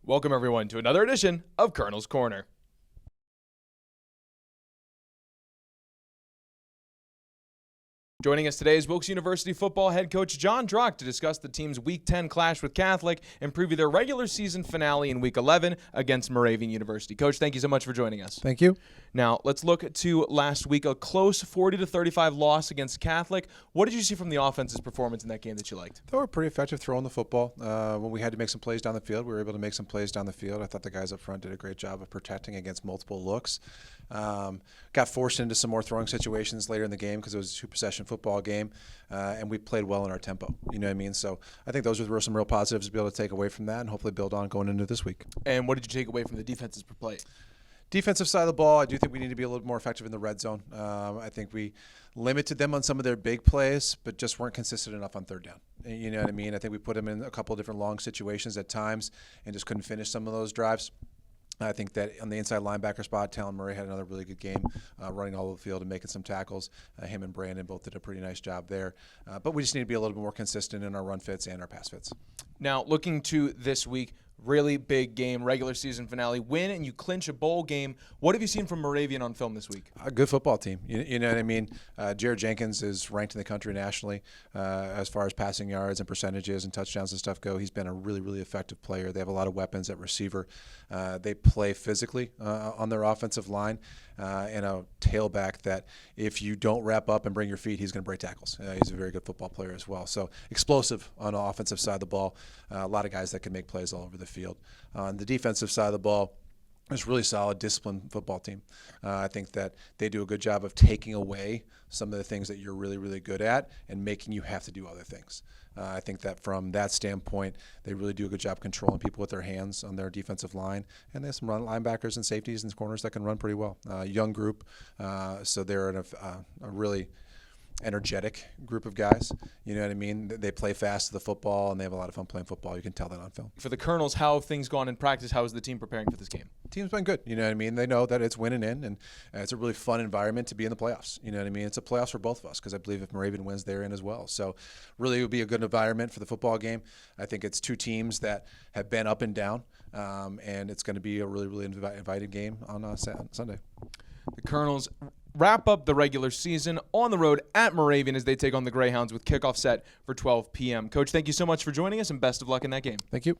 Welcome, everyone, to another edition of Colonel's Corner. Joining us today is Wilkes University football head coach Jon Drach to discuss the team's Week 10 clash with Catholic and preview their regular season finale in Week 11 against Moravian University. Coach, thank you so much for joining us. Thank you. Now, let's look to last week, a close 40-35 loss against Catholic. What did you see from the offense's performance in that game that you liked? They were pretty effective throwing the football. When we had to make some plays down the field, we were able to make some plays down the field. I thought the guys up front did a great job of protecting against multiple looks. Got forced into some more throwing situations later in the game because it was a two-possession football game, and we played well in our tempo. You know what I mean? So I think those were some real positives to be able to take away from that and hopefully build on going into this week. And what did you take away from the defenses per play? Defensive side of the ball, I do think we need to be a little more effective in the red zone. I think we limited them on some of their big plays, but just weren't consistent enough on third down. You know what I mean? I think we put them in a couple of different long situations at times and just couldn't finish some of those drives. I think that on the inside linebacker spot, Talon Murray had another really good game running all over the field and making some tackles. Him and Brandon both did a pretty nice job there. But we just need to be a little bit more consistent in our run fits and our pass fits. Now, looking to this week, really big game, regular season finale, win and you clinch a bowl game. What have you seen from Moravian on film this week? A good football team. You know what I mean? Jared Jenkins is ranked in the country nationally as far as passing yards and percentages and touchdowns and stuff go. He's been a really, really effective player. They have a lot of weapons at receiver. They play physically on their offensive line and a tailback that if you don't wrap up and bring your feet, he's going to break tackles. He's a very good football player as well. So explosive on the offensive side of the ball. A lot of guys that can make plays all over the field. On the defensive side of the ball, it's a really solid, disciplined football team. I think that they do a good job of taking away some of the things that you're really, really good at and making you have to do other things. I think that from that standpoint, they really do a good job controlling people with their hands on their defensive line. And they have some linebackers and safeties and corners that can run pretty well. Young group, so they're in a really energetic group of guys. You know what I mean? They play fast to the football, and they have a lot of fun playing football. You can tell that on film. For the Colonels, how have things gone in practice? How is the team preparing for this game? The team's been good. You know what I mean? They know that it's winning in, and it's a really fun environment to be in the playoffs. You know what I mean? It's a playoffs for both of us because I believe if Moravian wins, they're in as well. So really it would be a good environment for the football game. I think it's two teams that have been up and down, and it's going to be a really, really inviting game on Sunday. The Colonels wrap up the regular season on the road at Moravian as they take on the Greyhounds with kickoff set for 12 p.m. Coach, thank you so much for joining us, and best of luck in that game. Thank you.